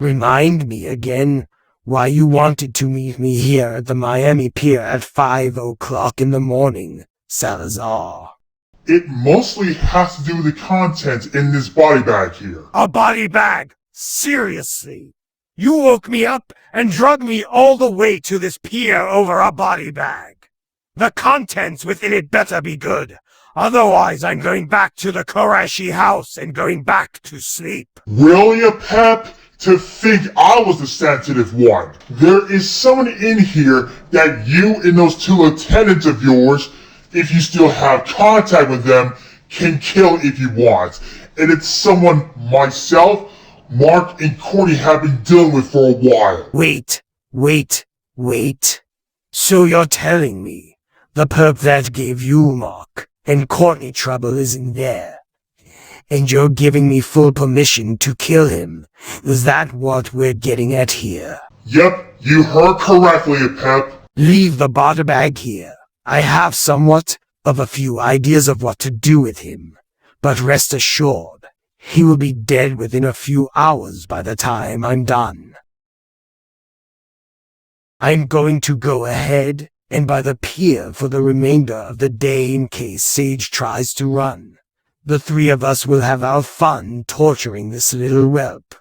Remind me again why you wanted to meet me here at the Miami Pier at 5 o'clock in the morning, Salazar. It mostly has to do with the contents in this body bag here. A body bag? Seriously? You woke me up and drugged me all the way to this pier over a body bag. The contents within it better be good. Otherwise, I'm going back to the Qurashi house and going back to sleep. Really, Apep? To think I was the sensitive one. There is someone in here that you and those two lieutenants of yours, if you still have contact with them, can kill if you want. And it's someone myself, Mark, and Courtney have been dealing with for a while. Wait. So you're telling me the perp that gave you Mark and Courtney trouble isn't there? And you're giving me full permission to kill him? Is that what we're getting at here? Yep, you heard correctly, Apep. Leave the body bag here. I have somewhat of a few ideas of what to do with him, but rest assured, he will be dead within a few hours by the time I'm done. I'm going to go ahead and by the pier for the remainder of the day in case Sage tries to run. The three of us will have our fun torturing this little whelp.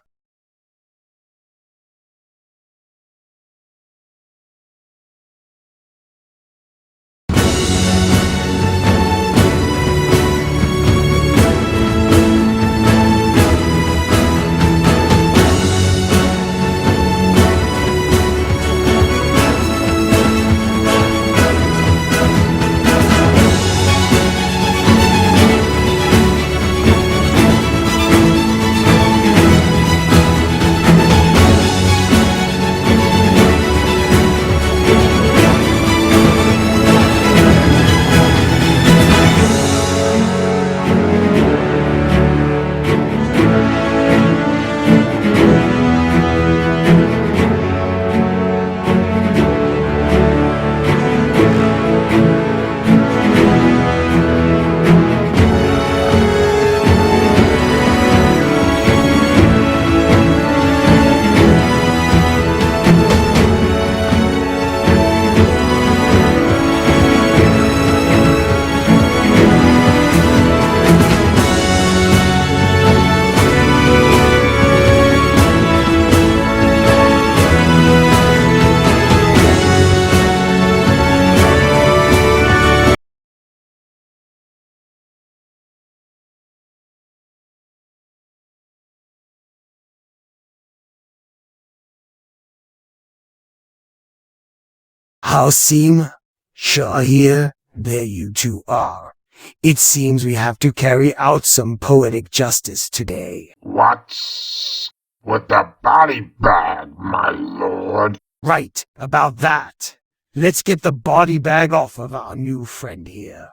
Halsim, Shaw here, there you two are. It seems we have to carry out some poetic justice today. What's with the body bag, my lord? Right, about that. Let's get the body bag off of our new friend here.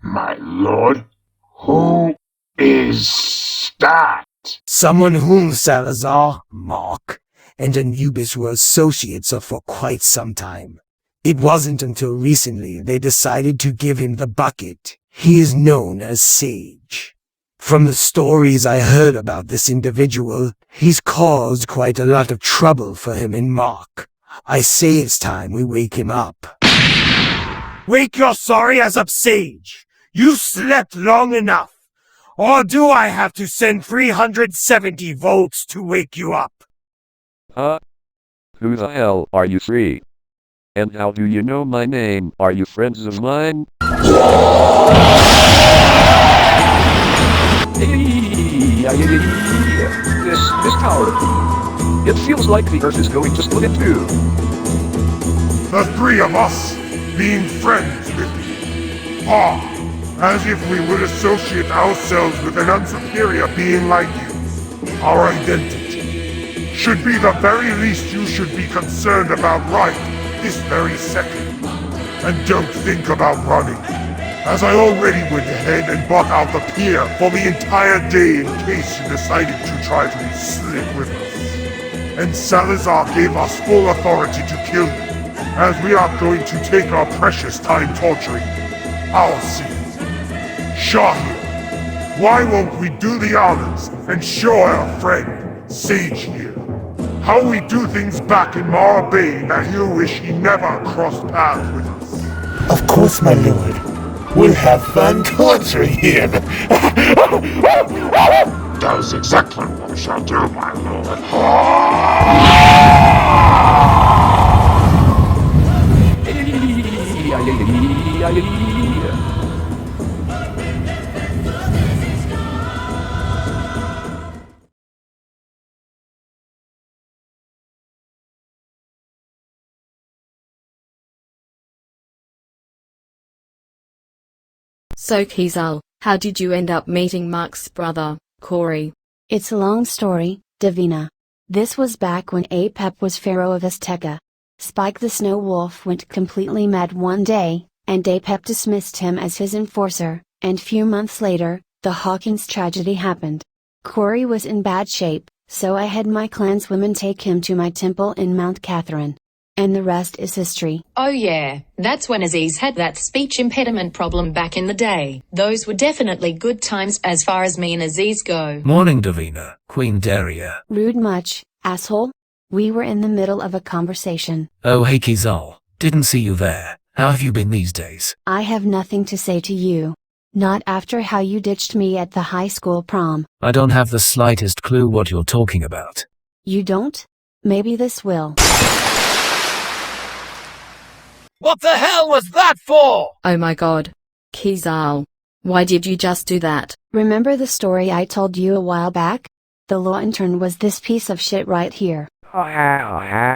My lord? Who is that? Someone whom Salazar, Mark, and Anubis were associates of for quite some time. It wasn't until recently they decided to give him the bucket. He is known as Sage. From the stories I heard about this individual, he's caused quite a lot of trouble for him and Mark. I say it's time we wake him up. Wake your sorry ass up, Sage! You slept long enough! Or do I have to send 370 volts to wake you up? Who the hell are you three? And how do you know my name? Are you friends of mine? This tower. It feels like the Earth is going to split in two. The three of us being friends with you. As if we would associate ourselves with an unsuperior being like you. Our identity should be the very least you should be concerned about right this very second. And don't think about running, as I already went ahead and bought out the pier for the entire day in case you decided to try to be slick with us. And Salazar gave us full authority to kill you, as we are going to take our precious time torturing you. I'll see. Shaw here, why won't we do the honors and show our friend Sage here. How we do things back in Mara Bay that he'll wish he never crossed paths with us. Of course, my lord. We'll have fun torturing him. That is exactly what we shall do, my lord. So Kizal, how did you end up meeting Mark's brother, Corey? It's a long story, Davina. This was back when Apep was pharaoh of Azteca. Spike the Snow Wolf went completely mad one day, and Apep dismissed him as his enforcer, and few months later, the Hawkins tragedy happened. Corey was in bad shape, so I had my clanswomen take him to my temple in Mount Catherine. And the rest is history. Oh yeah, that's when Aziz had that speech impediment problem back in the day. Those were definitely good times as far as me and Aziz go. Morning, Davina, Queen Daria. Rude much, asshole? We were in the middle of a conversation. Oh hey Kizal, didn't see you there. How have you been these days? I have nothing to say to you. Not after how you ditched me at the high school prom. I don't have the slightest clue what you're talking about. You don't? Maybe this will. What the hell was that for? Oh my god. Kizal. Why did you just do that? Remember the story I told you a while back? The law intern was this piece of shit right here. Are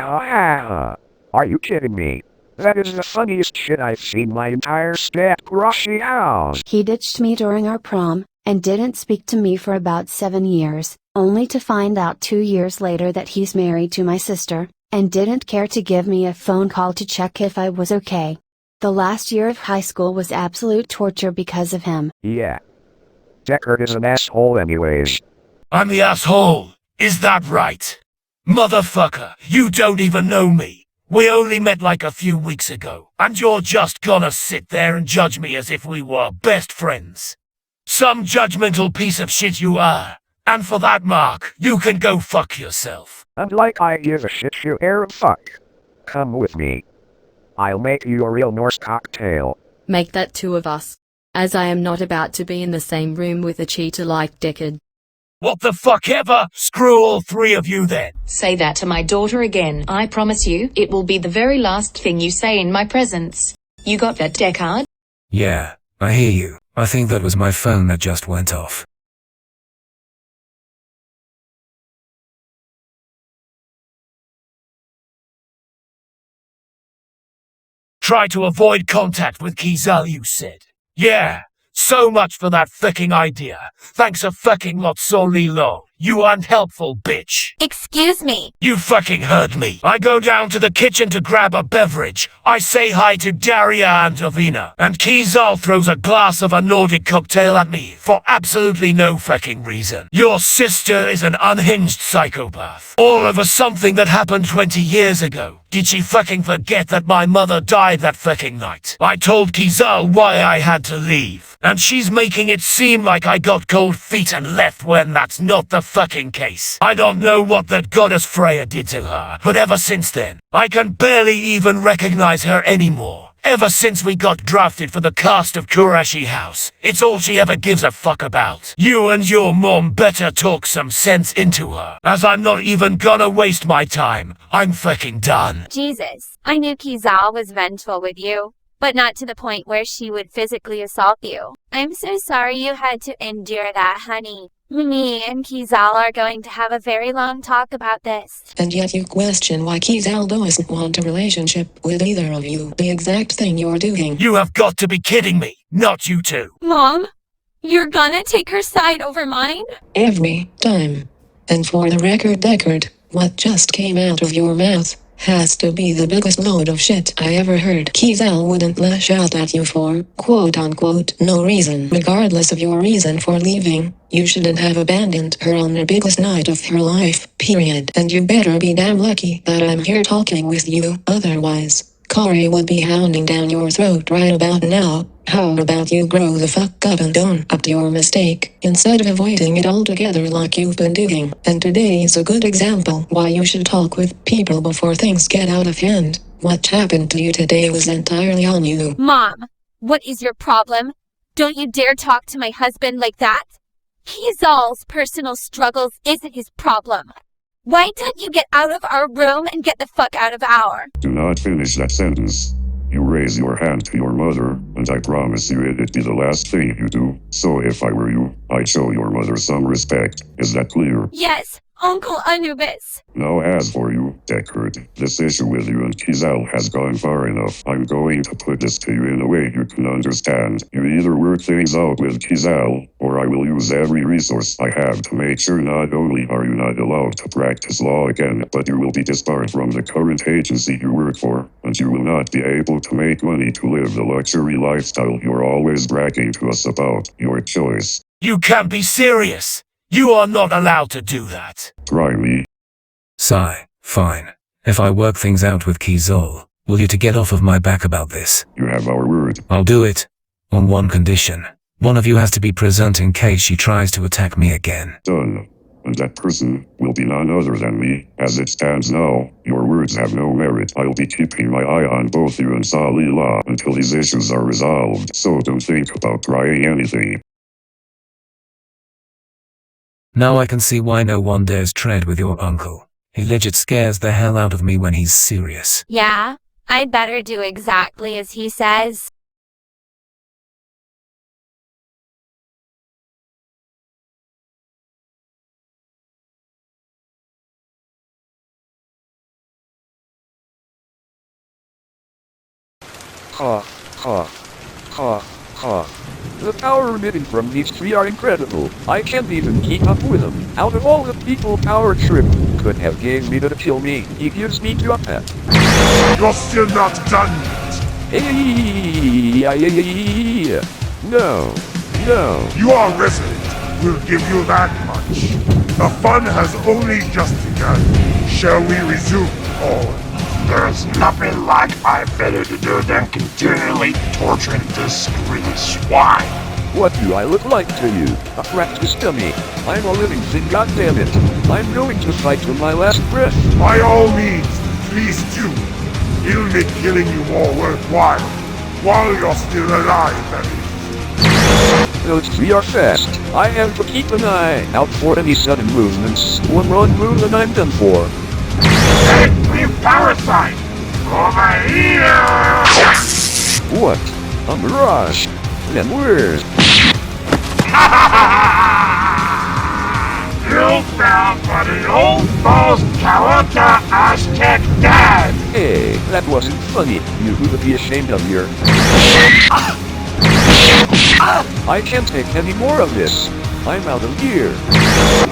you kidding me? That is the funniest shit I've seen my entire stat Qurashi house. He ditched me during our prom, and didn't speak to me for about 7 years, only to find out 2 years later that he's married to my sister, and didn't care to give me a phone call to check if I was okay. The last year of high school was absolute torture because of him. Yeah. Deckard is an asshole anyways. I'm the asshole. Is that right? Motherfucker, you don't even know me. We only met like a few weeks ago, and you're just gonna sit there and judge me as if we were best friends. Some judgmental piece of shit you are. And for that, Mark, you can go fuck yourself. And like I give a shit you Arab fuck. Come with me. I'll make you a real Norse cocktail. Make that 2 of us. As I am not about to be in the same room with a cheater like Deckard. What the fuck ever? Screw all 3 of you then. Say that to my daughter again. I promise you, it will be the very last thing you say in my presence. You got that, Deckard? Yeah, I hear you. I think that was my phone that just went off. Try to avoid contact with Kizal, you said. Yeah, so much for that fucking idea. Thanks a fucking lot, Solilo. You unhelpful bitch. Excuse me. You fucking heard me. I go down to the kitchen to grab a beverage. I say hi to Daria and Davina. And Kizal throws a glass of a Nordic cocktail at me for absolutely no fucking reason. Your sister is an unhinged psychopath. All over something that happened 20 years ago. Did she fucking forget that my mother died that fucking night? I told Kizal why I had to leave. And she's making it seem like I got cold feet and left when that's not the fucking case. I don't know what that goddess Freya did to her, but ever since then, I can barely even recognize her anymore. Ever since we got drafted for the cast of Qurashi House, it's all she ever gives a fuck about. You and your mom better talk some sense into her, as I'm not even gonna waste my time. I'm fucking done. Jesus, I knew Kizal was vengeful with you, but not to the point where she would physically assault you. I'm so sorry you had to endure that, honey. Me and Kizal are going to have a very long talk about this. And yet you question why Kizal doesn't want a relationship with either of you. The exact thing you're doing. You have got to be kidding me, not you two. Mom, you're gonna take her side over mine? Every time. And for the record, Deckard, what just came out of your mouth has to be the biggest load of shit I ever heard. Kizal wouldn't lash out at you for, quote-unquote, no reason. Regardless of your reason for leaving, you shouldn't have abandoned her on the biggest night of her life, period. And you better be damn lucky that I'm here talking with you. Otherwise, Corey would be hounding down your throat right about now, How about you grow the fuck up and own up to your mistake, instead of avoiding it altogether like you've been doing? And today is a good example why you should talk with people before things get out of hand. What happened to you today was entirely on you. Mom, what is your problem? Don't you dare talk to my husband like that. Kizal's personal struggles isn't his problem. Why don't you get out of our room and get the fuck out of our... Do not finish that sentence. You raise your hand to your mother, and I promise you it'd be the last thing you do. So if I were you, I'd show your mother some respect. Is that clear? Yes, Uncle Anubis. Now as for you, Deckard, this issue with you and Kizal has gone far enough. I'm going to put this to you in a way you can understand. You either work things out with Kizal, or I will use every resource I have to make sure not only are you not allowed to practice law again, but you will be disbarred from the current agency you work for, and you will not be able to make money to live the luxury lifestyle you're always bragging to us about. Your choice. You can't be serious! You are not allowed to do that! Try me. Sigh, fine. If I work things out with Kizal, will you to get off of my back about this? You have our word. I'll do it. On one condition. One of you has to be present in case she tries to attack me again. Done. And that person will be none other than me. As it stands now, your words have no merit. I'll be keeping my eye on both you and Dalila until these issues are resolved, so don't think about trying anything. Now I can see why no one dares tread with your uncle. He legit scares the hell out of me when he's serious. Yeah, I'd better do exactly as he says. Ha, ha, ha, ha. The power emitting from these three are incredible. I can't even keep up with them. Out of all the people Powertrip could have gave me to kill me, he gives me to Apep. You're still not done yet. Hey, no, no. You are resident. We'll give you that much. The fun has only just begun. Shall we resume, all? There's nothing like I better to do than continually torturing this greedy swine. What do I look like to you? A practice dummy. I'm a living thing, goddammit. I'm going to fight to my last breath. By all means, please do. It'll make killing you more worthwhile. While you're still alive, that is. Those three are fast. I have to keep an eye out for any sudden movements. One wrong move and I'm done for. Hey, you parasite! Over here! What? A mirage? Then where's... You fell for the old false character Aztec dad! Hey, that wasn't funny. You would be ashamed of your... I can't take any more of this. I'm out of gear.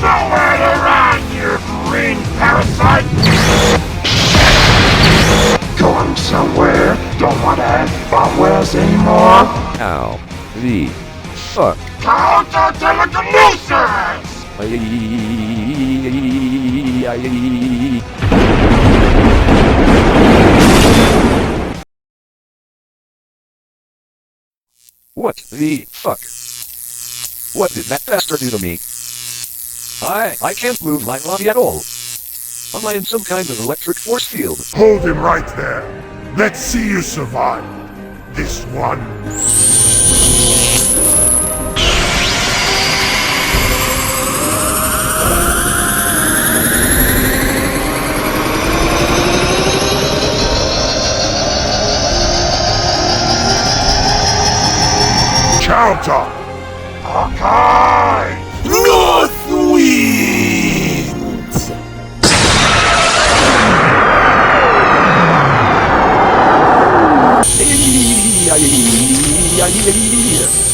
Nowhere to run, you green parasite! Going somewhere? Don't want to have fun with us anymore? Ow. The... fuck. Counter telekinesis! What the fuck? What did that bastard do to me? I can't move my body at all. Am I in some kind of electric force field? Hold him right there. Let's see you survive. This one. Counter! Okay! North Wind!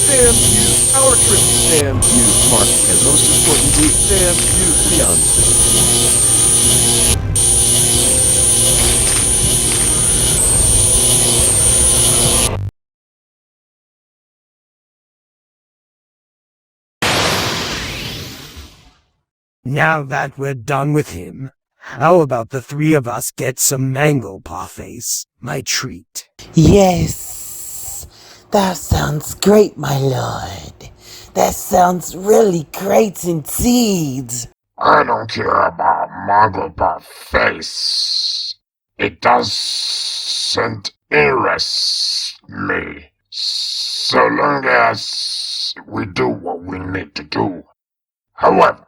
Damn you, Powertrip. Damn you, Mark. And most importantly, damn you, Leon. Now that we're done with him, how about the three of us get some mango parfaits? My treat. Yes. That sounds great, my lord. That sounds really great indeed. I don't care about Mongolpop face. It doesn't interest me. So long as we do what we need to do. However,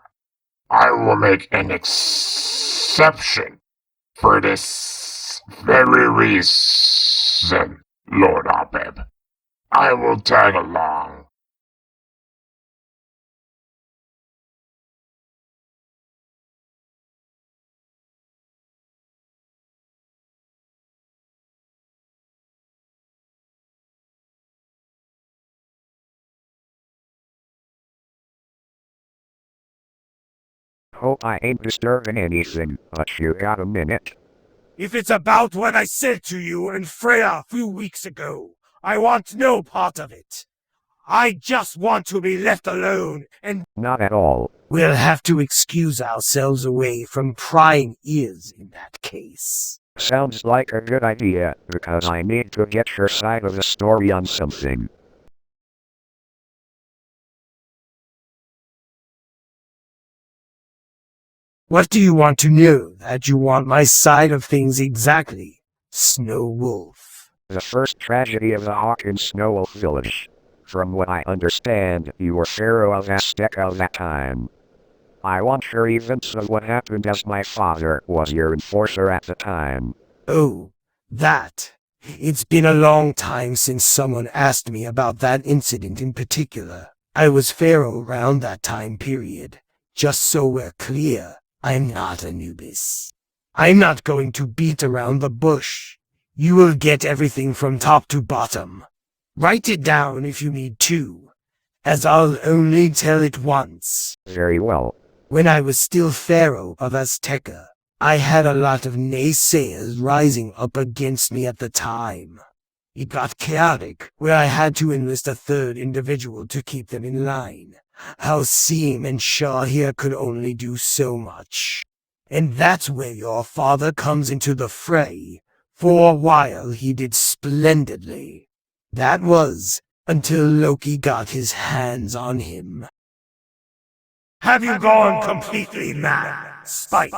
I will make an exception for this very reason, Lord Apep. I will tag along. Hope I ain't disturbing anything, but you got a minute? If it's about what I said to you and Freya a few weeks ago, I want no part of it. I just want to be left alone and— Not at all. We'll have to excuse ourselves away from prying ears in that case. Sounds like a good idea, because I need to get your side of the story on something. What do you want to know that you want my side of things exactly, Snow Wolf? The first tragedy of the Hawk in Snow Wolf Village. From what I understand, you were Pharaoh of Azteca that time. I want your events of what happened as my father was your enforcer at the time. Oh, that. It's been a long time since someone asked me about that incident in particular. I was Pharaoh around that time period. Just so we're clear, I'm not Anubis. I'm not going to beat around the bush. You will get everything from top to bottom. Write it down if you need to, as I'll only tell it once. Very well. When I was still Pharaoh of Azteca, I had a lot of naysayers rising up against me at the time. It got chaotic, where I had to enlist a third individual to keep them in line. Halcyon and Shaw here could only do so much. And that's where your father comes into the fray. For a while he did splendidly. That was until Loki got his hands on him. Have you gone completely mad, Spike?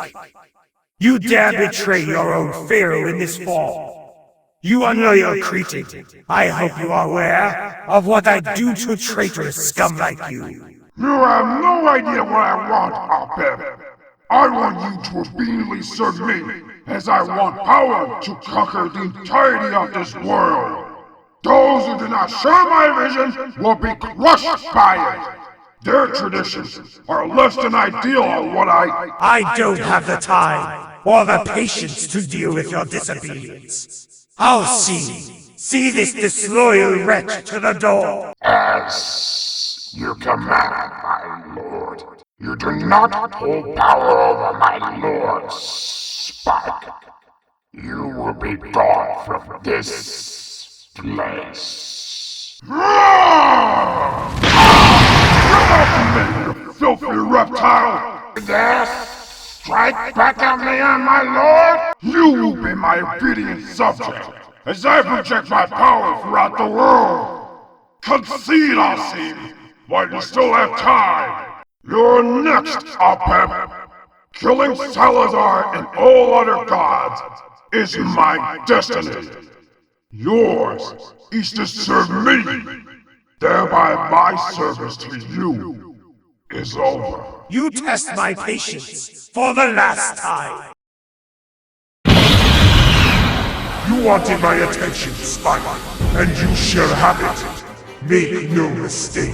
You dare betray your own Pharaoh in this form? You unloyal creature, I hope you are aware of what I do to traitorous scum like you. You have no idea what I want, Apep. I want you to obediently serve me, as I want power to conquer the entirety of this world. Those who do not share my vision will be crushed by it. Their traditions are less than ideal on what I don't have the time or the patience to deal with your disobedience. I'll see this disloyal wretch to the door. As you command, my lord. You do not hold power over my lord, Spike. You will be gone from this place. Get off me, you filthy reptile! Yes, strike back at me, my lord! You will be my obedient subject, as I project my power throughout the world. Concede, Asim, while you still have time. You're next, Apep. Killing Salazar and all other gods is my destiny. Yours is to serve me. Thereby my service to you is over. You test my patience for the last time. You wanted my attention, Spike, and you shall have it. Make no mistake.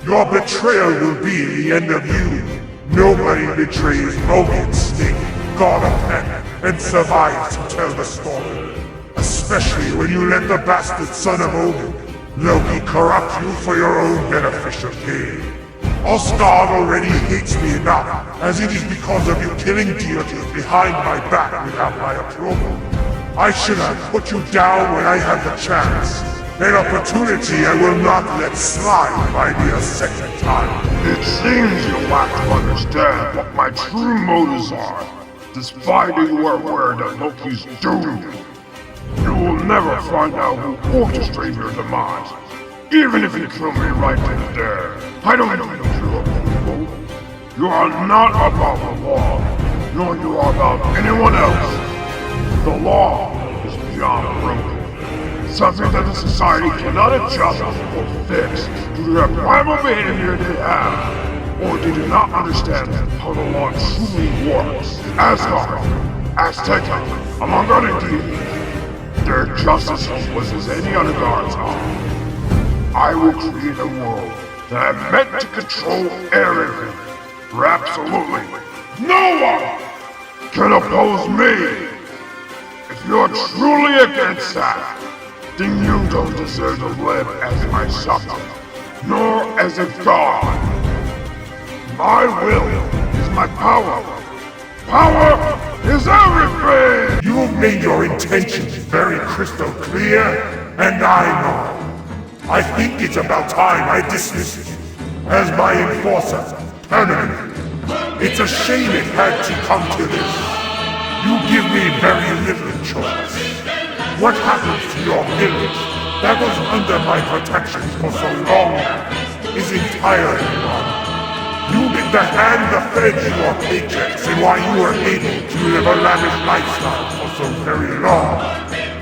Your betrayal will be the end of you. Nobody betrays Vulcan Snake, God of Pen, and survives to tell the story. Especially when you let the bastard son of Odin, Loki, corrupt you for your own beneficial gain. Asgard already hates me enough, as it is because of you killing deities behind my back without my approval. I should have put you down when I had the chance. An opportunity I will not let slide by me a second time. It seems you lack to understand what my true motives are, despite you are aware that Loki's doomed. You will never find out who orchestrated your demise. Even if you kill me right then and there, I don't need to kill people. You are not about the law, nor you are about anyone else. The law is beyond broken. Something that the society cannot adjust or fix due to their primal behavior they have, or they do not understand how the law truly works. Asgard, Azteca, among other deities, their justice was as any other gods are. I will create a world that I meant to control everything. For absolutely no one can oppose me. If you're truly against that, then you don't deserve to live as my subject, nor as a god. My will is my power. Power is everything! You have made your intentions very crystal clear, and I know. I think it's about time I dismiss you as my enforcer, permanently. It's a shame it had to come to this. You give me very little choice. What happens to your village that was under my protection for so long now is entirely wrong. You did the hand that fed you your paychecks and why you were able to live a lavish lifestyle for so very long.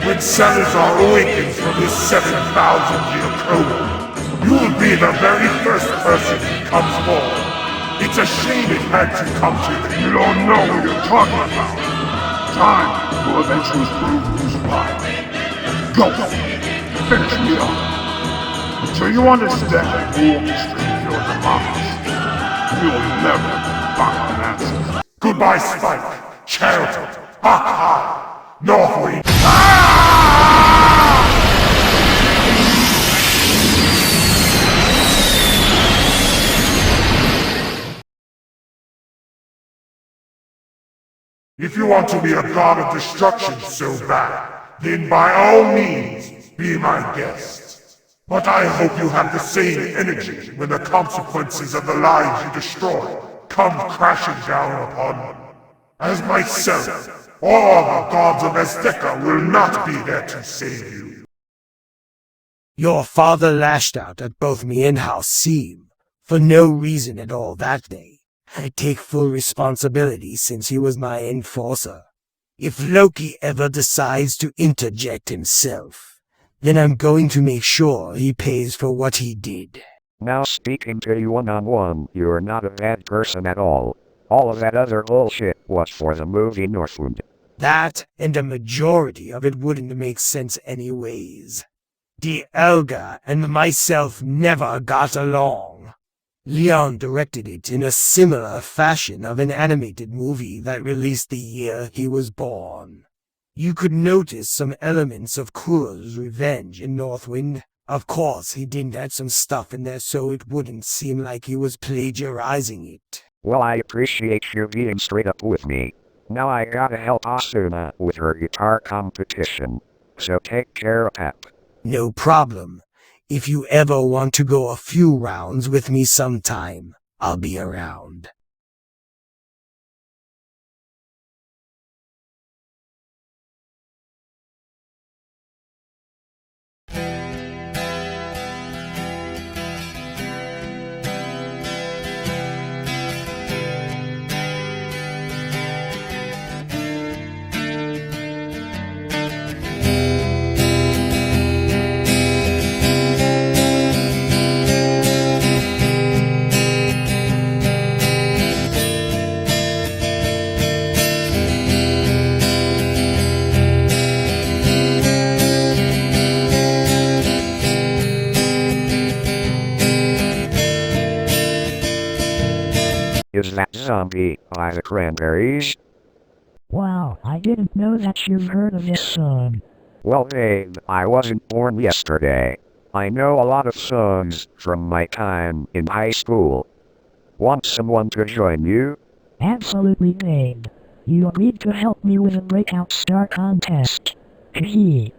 When Salazar awakens from his 7,000-year coma, you'll be the very first person he comes for. It's a shame it had to come to this. You don't know what you're talking about. Time will eventually prove who's right. Go! Finish me up. Until you understand who orchestrated your demise, you'll never find an answer. Goodbye, Spike. Charity. Ha ha! Northwind. If you want to be a god of destruction so bad, then by all means, be my guest. But I hope you have the same energy when the consequences of the lives you destroy come crashing down upon you. As myself, all the gods of Azteca will not be there to save you. Your father lashed out at both me and Halcyon, for no reason at all that day. I take full responsibility since he was my enforcer. If Loki ever decides to interject himself, then I'm going to make sure he pays for what he did. Now speaking to you one-on-one, you're not a bad person at all. All of that other bullshit was for the movie Northwind. That, and a majority of it wouldn't make sense anyways. The Elga and myself never got along. Leon directed it in a similar fashion of an animated movie that released the year he was born. You could notice some elements of Kura's revenge in Northwind. Of course, he didn't add some stuff in there so it wouldn't seem like he was plagiarizing it. Well, I appreciate you being straight up with me. Now I gotta help Asuna with her guitar competition. So take care, Apep. No problem. If you ever want to go a few rounds with me sometime, I'll be around. Is that Zombie by the Cranberries? Wow, I didn't know that you've heard of this song. Well, babe, I wasn't born yesterday. I know a lot of songs from my time in high school. Want someone to join you? Absolutely, babe. You agreed to help me with a Breakout Star contest. Hee.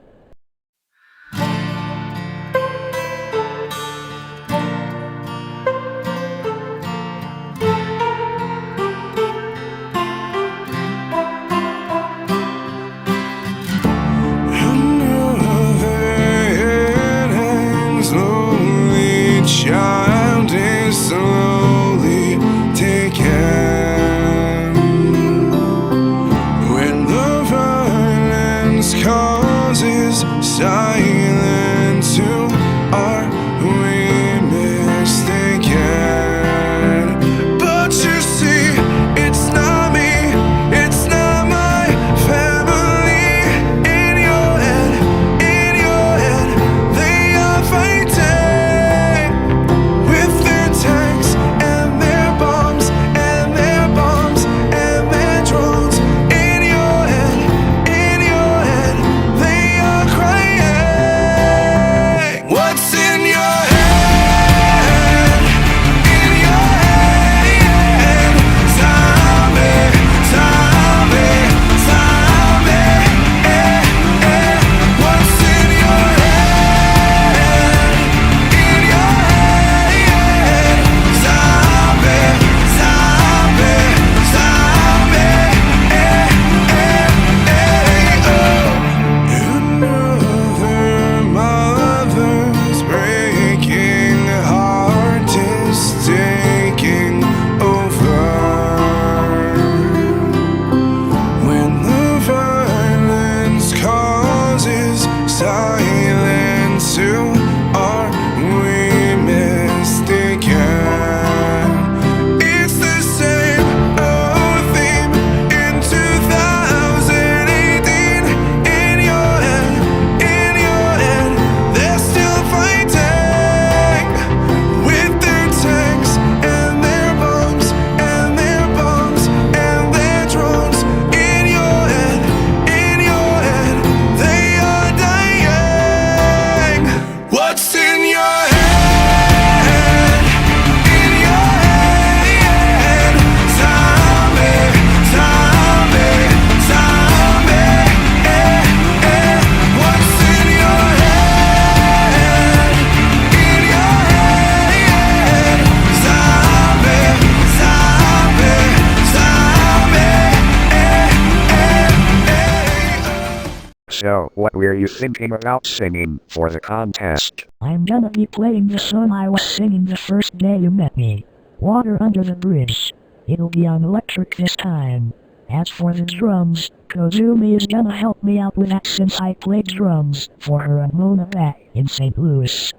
So, what were you thinking about singing for the contest? I'm gonna be playing the song I was singing the first day you met me. Water Under the Bridge. It'll be on electric this time. As for the drums, Kozumi is gonna help me out with that since I played drums for her at Mona back in St. Louis.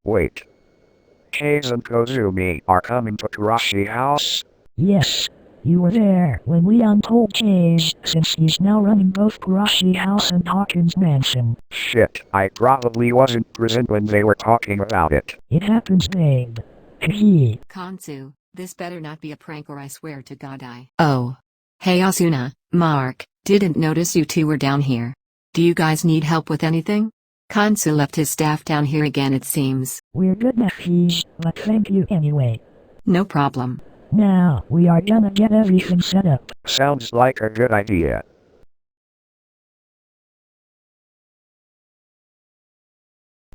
Wait. Kaz and Kozumi are coming to Qurashi house? Yes. You were there when Leon told Kaz, since he's now running both Qurashi house and Hawkins mansion. Shit, I probably wasn't present when they were talking about it. It happens, babe. Hee. Kansu, this better not be a prank or I swear to God I... Oh. Hey Asuna, Mark, didn't notice you two were down here. Do you guys need help with anything? Kansu left his staff down here again it seems. We're good nephews, but thank you anyway. No problem. Now, we are gonna get everything set up. Sounds like a good idea.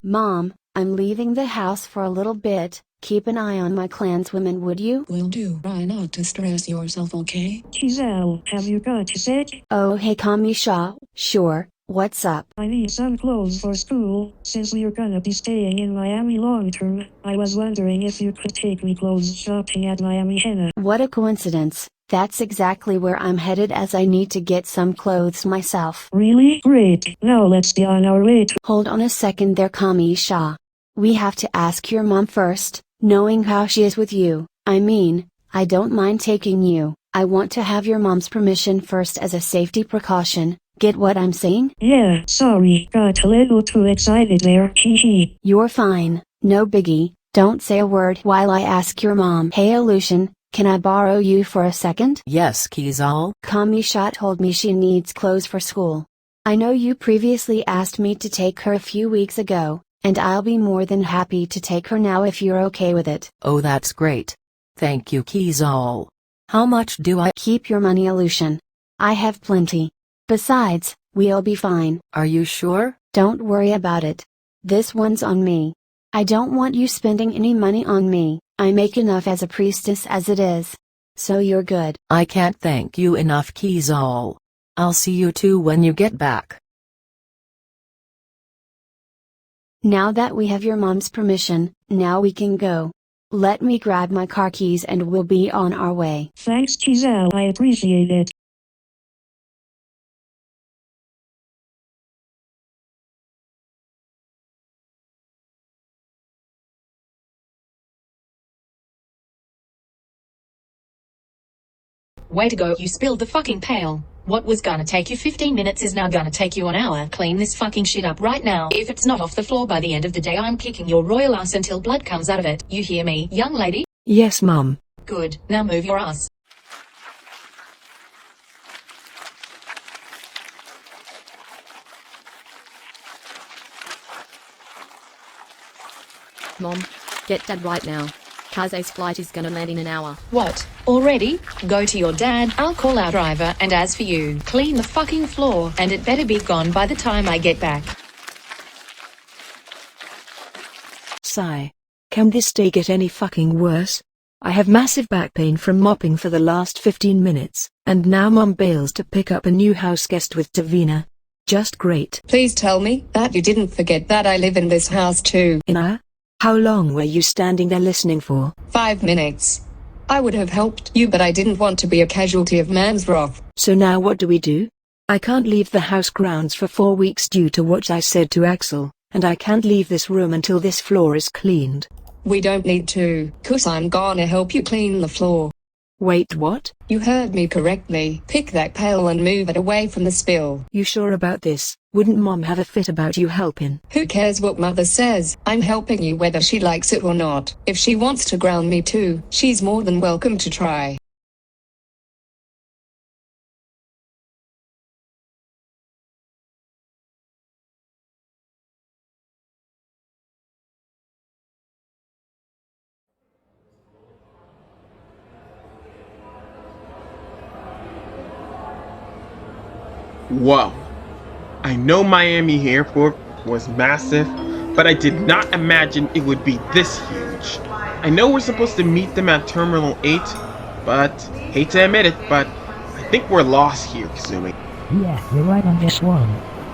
Mom, I'm leaving the house for a little bit. Keep an eye on my clanswomen, would you? Will do. Try not to stress yourself, okay? Giselle, have you got a set? Oh hey Kamisha, sure, what's up? I need some clothes for school. Since we're gonna be staying in Miami long term, I was wondering if you could take me clothes shopping at Miami Henna. What a coincidence. That's exactly where I'm headed as I need to get some clothes myself. Really? Great. Now let's be on our way to— Hold on a second there Kamisha. We have to ask your mom first. Knowing how she is with you, I mean, I don't mind taking you. I want to have your mom's permission first as a safety precaution. Get what I'm saying? Yeah, sorry, got a little too excited there, hee. You're fine, no biggie. Don't say a word while I ask your mom. Hey Aleutian, can I borrow you for a second? Yes, Kizal. Kamisha told me she needs clothes for school. I know you previously asked me to take her a few weeks ago, and I'll be more than happy to take her now if you're okay with it. Oh that's great. Thank you Kizal. How much do I— Keep your money Aleutian. I have plenty. Besides, we'll be fine. Are you sure? Don't worry about it. This one's on me. I don't want you spending any money on me. I make enough as a priestess as it is. So you're good. I can't thank you enough Kizal. I'll see you two when you get back. Now that we have your mom's permission, now we can go. Let me grab my car keys and we'll be on our way. Thanks Giselle, I appreciate it. Way to go, you spilled the fucking pail. What was gonna take you 15 minutes is now gonna take you an hour. Clean this fucking shit up right now. If it's not off the floor by the end of the day, I'm kicking your royal ass until blood comes out of it. You hear me, young lady? Yes, Mum. Good, now move your ass. Mom, get Dad right now. Kaze's flight is gonna land in an hour. What? Already? Go to your dad, I'll call our driver, and as for you, clean the fucking floor, and it better be gone by the time I get back. Sigh. Can this day get any fucking worse? I have massive back pain from mopping for the last 15 minutes, and now Mom bails to pick up a new house guest with Davina. Just great. Please tell me that you didn't forget that I live in this house too. How long were you standing there listening for? 5 minutes. I would have helped you, but I didn't want to be a casualty of man's wrath. So now what do we do? I can't leave the house grounds for 4 weeks due to what I said to Axel, and I can't leave this room until this floor is cleaned. We don't need to, 'cause I'm gonna help you clean the floor. Wait, what? You heard me correctly. Pick that pail and move it away from the spill. You sure about this? Wouldn't Mom have a fit about you helping? Who cares what Mother says? I'm helping you whether she likes it or not. If she wants to ground me too, she's more than welcome to try. Whoa. I know Miami Airport was massive, but I did not imagine it would be this huge. I know we're supposed to meet them at Terminal 8, but hate to admit it, but I think we're lost here, Kazumi. Yeah, you're right on this one.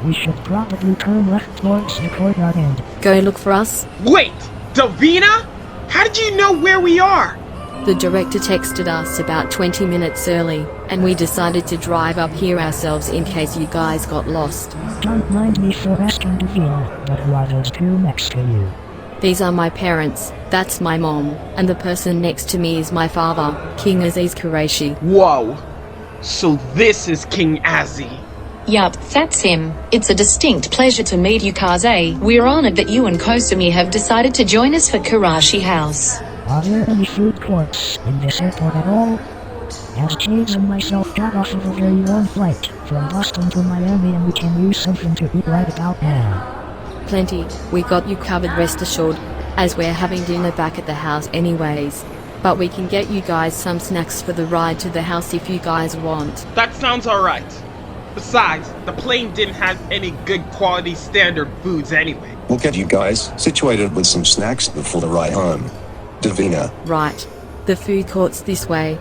We should probably turn left towards the courtyard end. Go look for us? Wait! Davina? How did you know where we are? The director texted us about 20 minutes early, and we decided to drive up here ourselves in case you guys got lost. Don't mind me for asking Davina, but who are those two next to you? These are my parents, that's my mom, and the person next to me is my father, King Aziz Qurashi. Whoa. So this is King Azzy. Yup, that's him. It's a distinct pleasure to meet you, Kaze. We're honored that you and Kosumi have decided to join us for Qurashi House. Are there any food courts in this airport at all? As James and myself got off of a very long flight from Boston to Miami and we can use something to eat right about now. Plenty, we got you covered, rest assured, as we're having dinner back at the house anyways. But we can get you guys some snacks for the ride to the house if you guys want. That sounds alright. Besides, the plane didn't have any good quality standard foods anyway. We'll get you guys situated with some snacks before the ride home. Davina. Right. The food court's this way.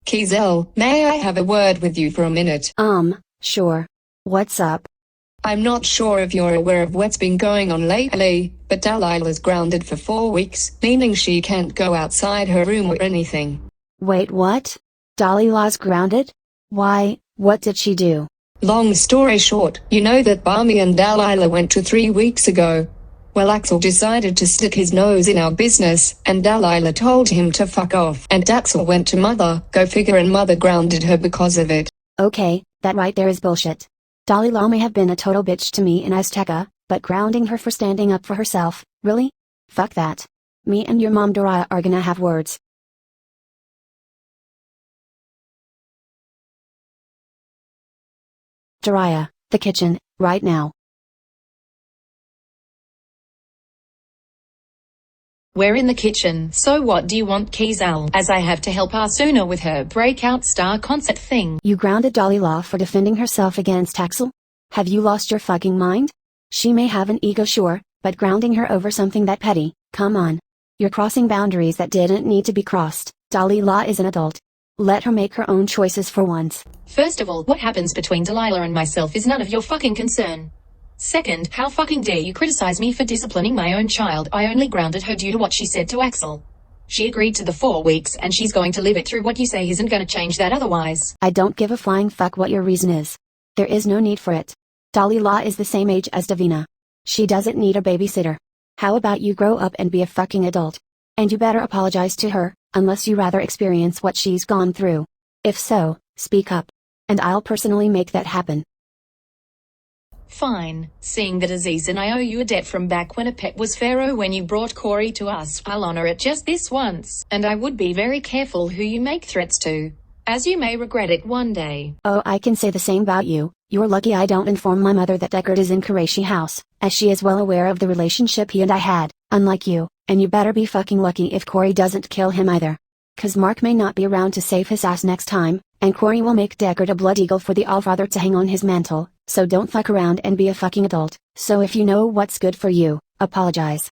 Kizel, may I have a word with you for a minute? Sure. What's up? I'm not sure if you're aware of what's been going on lately, but Dalila's grounded for 4 weeks, meaning she can't go outside her room or anything. Wait, what? Dalila's grounded? Why, what did she do? Long story short, you know that Barmy and Dalila went to 3 weeks ago. Well, Axel decided to stick his nose in our business, and Dalila told him to fuck off. And Axel went to Mother, go figure, and Mother grounded her because of it. Okay, that right there is bullshit. Dalila may have been a total bitch to me in Azteca, but grounding her for standing up for herself, really? Fuck that. Me and your mom Doraya are gonna have words. Doraya, the kitchen, right now. We're in the kitchen, so what do you want, Kizal? As I have to help Asuna with her Breakout star concert thing. You grounded Dalila for defending herself against Axel? Have you lost your fucking mind? She may have an ego, sure, but grounding her over something that petty, come on. You're crossing boundaries that didn't need to be crossed. Dalila is an adult. Let her make her own choices for once. First of all, what happens between Dalila and myself is none of your fucking concern. Second, how fucking dare you criticize me for disciplining my own child? I only grounded her due to what she said to Axel. She agreed to the 4 weeks, and she's going to live it through. What you say isn't going to change that otherwise. I don't give a flying fuck what your reason is. There is no need for it. Dalila is the same age as Davina. She doesn't need a babysitter. How about you grow up and be a fucking adult? And you better apologize to her, unless you rather experience what she's gone through. If so, speak up. And I'll personally make that happen. Fine, seeing that Aziz and I owe you a debt from back when Apep was pharaoh when you brought Corey to us, I'll honor it just this once, and I would be very careful who you make threats to, as you may regret it one day. Oh, I can say the same about you. You're lucky I don't inform my mother that Deckard is in Qurashi house, as she is well aware of the relationship he and I had, unlike you, and you better be fucking lucky if Corey doesn't kill him either. 'Cause Mark may not be around to save his ass next time, and Corey will make Deckard a blood eagle for the Allfather to hang on his mantle, so don't fuck around and be a fucking adult. So if you know what's good for you, apologize.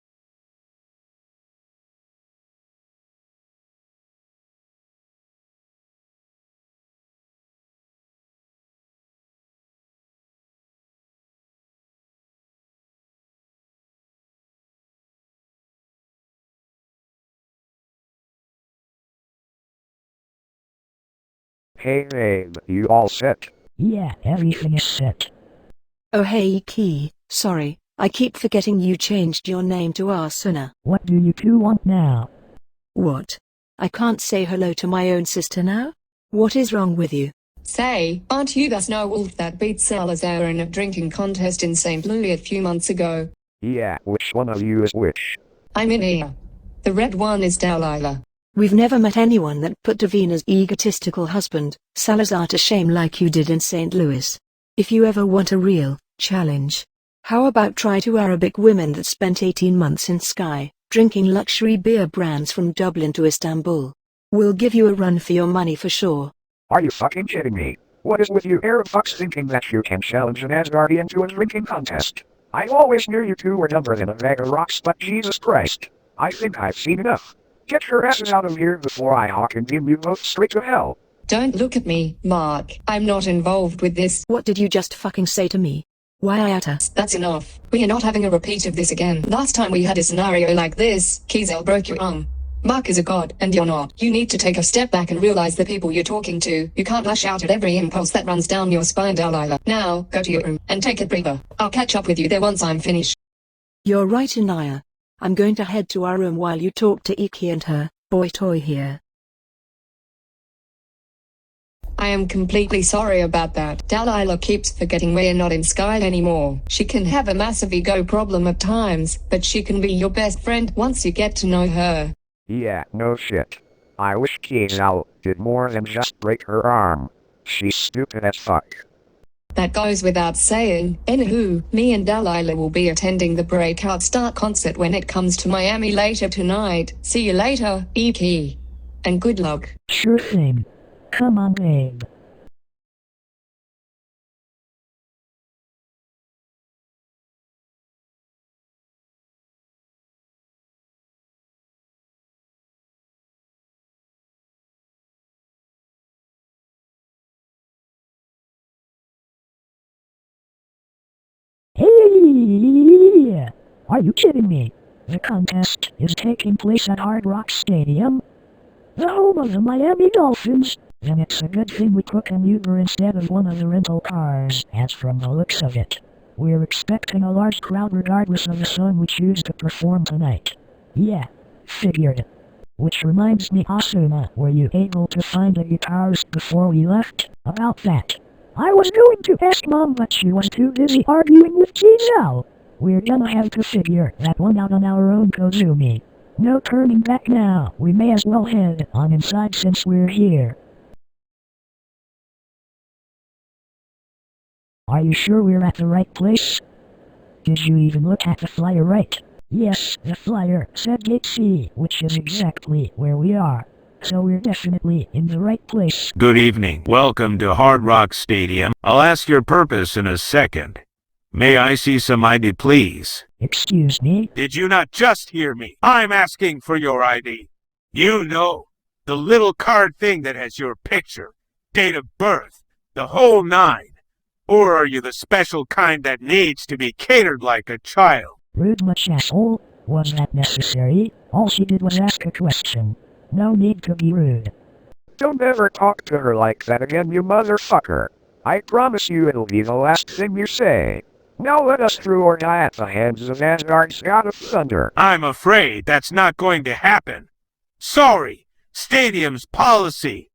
Hey babe, you all set? Yeah, everything is set. Oh hey Key, sorry, I keep forgetting you changed your name to Asuna. What do you two want now? What? I can't say hello to my own sister now? What is wrong with you? Say, aren't you the snow wolf that beat Salazar in a drinking contest in St. Louis a few months ago? Yeah, which one of you is which? I'm in here. The red one is Dalila. We've never met anyone that put Davina's egotistical husband, Salazar, to shame like you did in St. Louis. If you ever want a real challenge, how about try 2 Arabic women that spent 18 months in Skye, drinking luxury beer brands from Dublin to Istanbul? We'll give you a run for your money for sure. Are you fucking kidding me? What is with you Arab fucks thinking that you can challenge an Asgardian to a drinking contest? I always knew you two were dumber than a bag of rocks, but Jesus Christ. I think I've seen enough. Get your asses out of here before I hawk and beam you both straight to hell. Don't look at me, Mark. I'm not involved with this. What did you just fucking say to me? Why Ayata? That's enough. We are not having a repeat of this again. Last time we had a scenario like this, Kizel broke your arm. Mark is a god, and you're not. You need to take a step back and realize the people you're talking to. You can't lash out at every impulse that runs down your spine, Dalila. Now, go to your room, and take a breather. I'll catch up with you there once I'm finished. You're right, Anaya. I'm going to head to our room while you talk to Iki and her boy toy here. I am completely sorry about that. Dalila keeps forgetting we're not in Sky anymore. She can have a massive ego problem at times, but she can be your best friend once you get to know her. Yeah, no shit. I wish Kizel did more than just break her arm. She's stupid as fuck. That goes without saying. Anywho, me and Dalila will be attending the Breakout Star concert when it comes to Miami later tonight. See you later, Iki. And good luck. Sure thing. Come on, babe. Hey! Are you kidding me? The contest is taking place at HardRock Stadium, the home of the Miami Dolphins. Then it's a good thing we took an Uber instead of one of the rental cars, as from the looks of it, we're expecting a large crowd regardless of the song we choose to perform tonight. Yeah, figured. Which reminds me, Asuna, were you able to find a guitarist before we left? About that. I was going to ask Mom, but she was too busy arguing with Kizel. We're gonna have to figure that one out on our own, Kozumi. No turning back now. We may as well head on inside since we're here. Are you sure we're at the right place? Did you even look at the flyer right? Yes, the flyer said Gate C, which is exactly where we are. So we're definitely in the right place. Good evening. Welcome to HardRock Stadium. I'll ask your purpose in a second. May I see some ID, please? Excuse me? Did you not just hear me? I'm asking for your ID. You know, the little card thing that has your picture, date of birth, the whole nine. Or are you the special kind that needs to be catered like a child? Rude much, asshole. Was that necessary? All she did was ask a question. No need to be rude. Don't ever talk to her like that again, you motherfucker. I promise you it'll be the last thing you say. Now let us through or die at the hands of Asgard's God of Thunder. I'm afraid that's not going to happen. Sorry, Stadium's policy.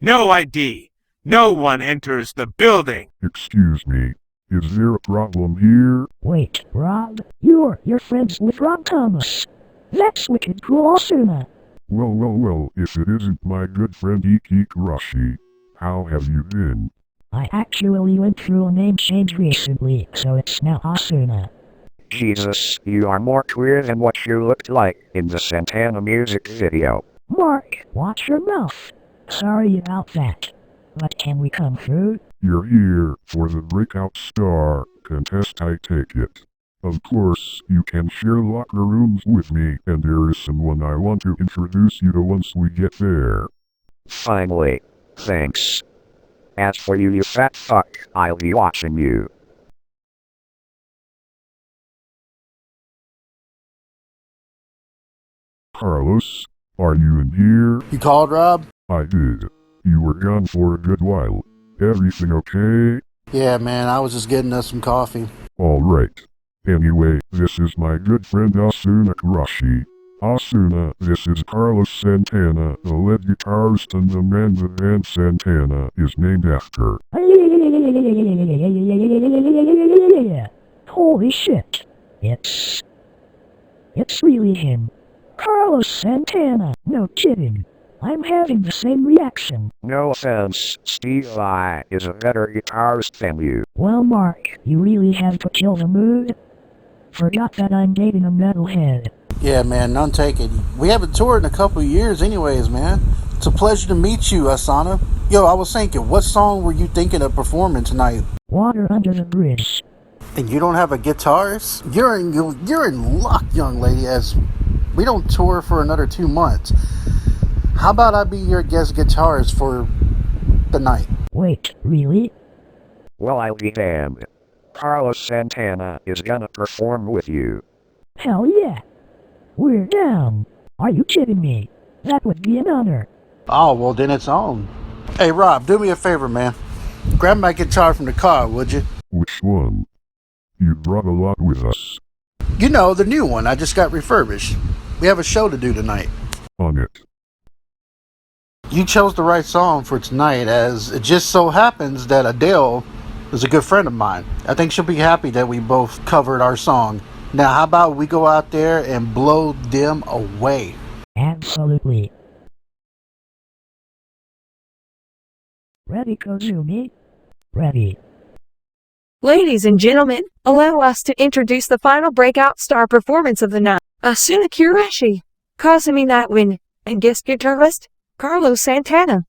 No ID. No one enters the building. Excuse me. Is there a problem here? Wait, Rob? You're friends with Rob Thomas. That's wicked cool, Asuna. Well, if it isn't my good friend Iki Qurashi, how have you been? I actually went through a name change recently, so it's now Asuna. Jesus, you are more queer than what you looked like in the Santana music video. Mark, watch your mouth. Sorry about that. But can we come through? You're here for the Breakout Star contest, I take it. Of course, you can share locker rooms with me, and there is someone I want to introduce you to once we get there. Finally. Thanks. As for you, you fat fuck, I'll be watching you. Carlos, are you in here? You called, Rob? I did. You were gone for a good while. Everything okay? Yeah, man, I was just getting us some coffee. All right. Anyway, this is my good friend Asuna Qurashi. Asuna, this is Carlos Santana, the lead guitarist and the man the band Santana is named after. Holy shit. It's really him. Carlos Santana. No kidding. I'm having the same reaction. No offense, Steve I is a better guitarist than you. Well, Mark, you really have to kill the mood. Forgot that I'm dating a metalhead. Yeah, man, none taken. We haven't toured in a couple of years anyways, man. It's a pleasure to meet you, Asuna. Yo, I was thinking, what song were you thinking of performing tonight? Water under the bridge. And you don't have a guitarist? You're in luck, young lady, as we don't tour for another 2 months. How about I be your guest guitarist for the night? Wait, really? Well, I'll be damned. Carlos Santana is gonna perform with you. Hell yeah! We're down. Are you kidding me? That would be an honor. Oh, well then it's on. Hey Rob, do me a favor, man. Grab my guitar from the car, would you? Which one? You brought a lot with us. You know, the new one I just got refurbished. We have a show to do tonight. On it. You chose the right song for tonight, as it just so happens that Adele is a good friend of mine. I think she'll be happy that we both covered our song. Now, how about we go out there and blow them away? Absolutely. Ready, Kozumi? Ready. Ladies and gentlemen, allow us to introduce the final breakout star performance of the night. Asuna Qurashi, Kazumi Nightwind, and guest guitarist, Carlos Santana.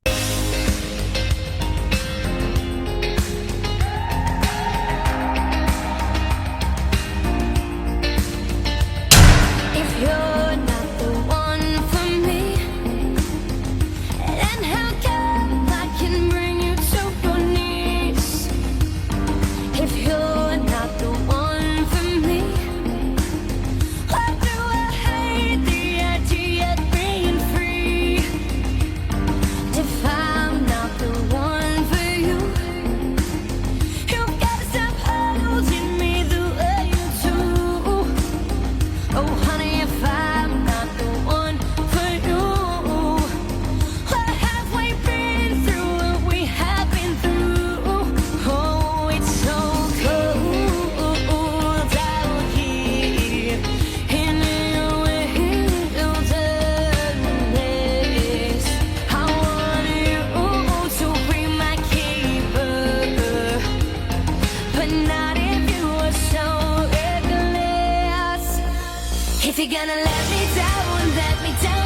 If you're gonna let me down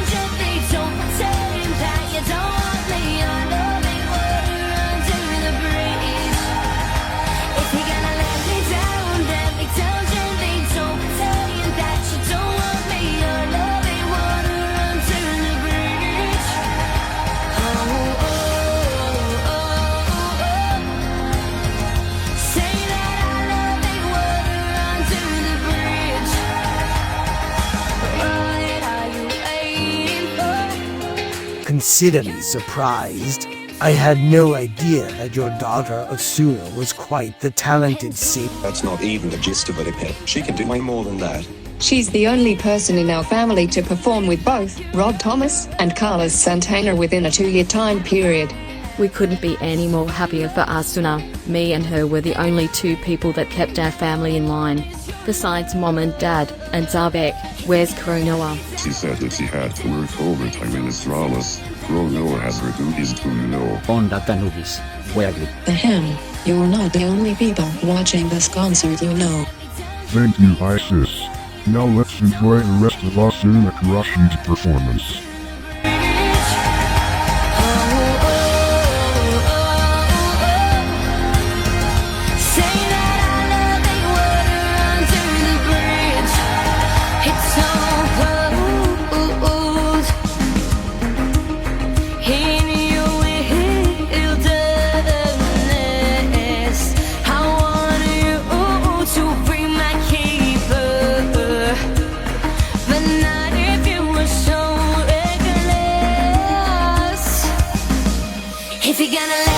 gently. Don't pretend that you don't want me. Our loving water under the bridge. If you're gonna let me down gently. Don't pretend that you don't want me. Our loving water under the bridge. Oh, oh, oh, oh. Say that our loving water under the bridge. Consider me surprised. I had no idea that your daughter Asuna was quite the talented singer. That's not even the gist of it, Apep. She can do way more than that. She's the only person in our family to perform with both Rod Thomas and Carlos Santana within a 2-year time period. We couldn't be any more happier for Asuna. Me and her were the only 2 people that kept our family in line. Besides Mom and Dad, and Zabek, where's Kronoa? She said that she had to work overtime in Astralis. Kronoa has her duties too, you know. On that Anubis. Weirdly. Ahem. You're not the only people watching this concert, you know. Thank you, Isis. Now let's enjoy the rest of Asuna Qurashi's performance. If you're gonna let